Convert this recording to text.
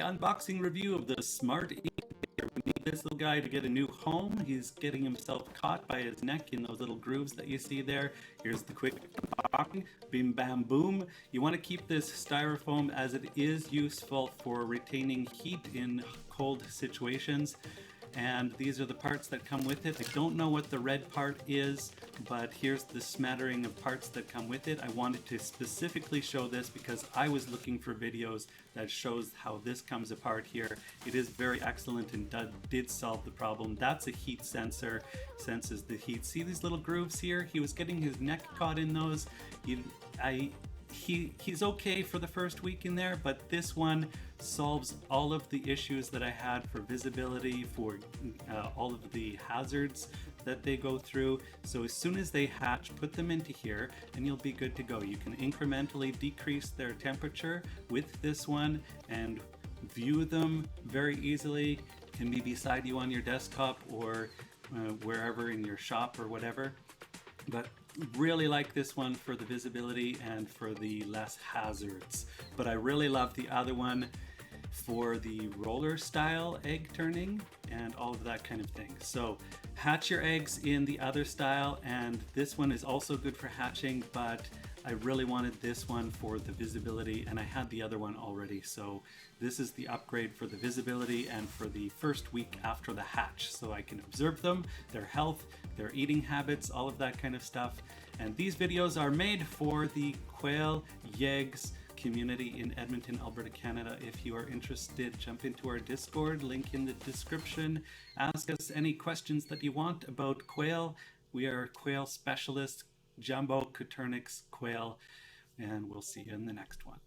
unboxing review of the Smart Incubator. We need this little guy to get a new home. He's getting himself caught by his neck in those little grooves that you see there. Here's the quick unboxing. Bim bam boom. You want to keep this styrofoam as it is useful for retaining heat in cold situations. And these are the parts that come with it. I don't know what the red part is, but here's the smattering of parts that come with it. I wanted to specifically show this because I was looking for videos that shows how this comes apart here. It is very excellent and did solve the problem. That's a heat sensor, senses the heat. See these little grooves here? He was getting his neck caught in those. He's okay for the first week in there, but this one solves all of the issues that I had for visibility, for all of the hazards that they go through. So as soon as they hatch, put them into here and you'll be good to go. You can incrementally decrease their temperature with this one and view them very easily. It can be beside you on your desktop or wherever in your shop or whatever. But really like this one for the visibility and for the less hazards. But I really love the other one for the roller style egg turning and all of that kind of thing. So hatch your eggs in the other style, and this one is also good for hatching, but I really wanted this one for the visibility, and I had the other one already. So this is the upgrade for the visibility and for the first week after the hatch. So I can observe them, their health, their eating habits, all of that kind of stuff. And these videos are made for the QuailyEggs community in Edmonton, Alberta, Canada. If you are interested, jump into our Discord, link in the description. Ask us any questions that you want about quail. We are quail specialists, Jumbo Coturnix Quail, and we'll see you in the next one.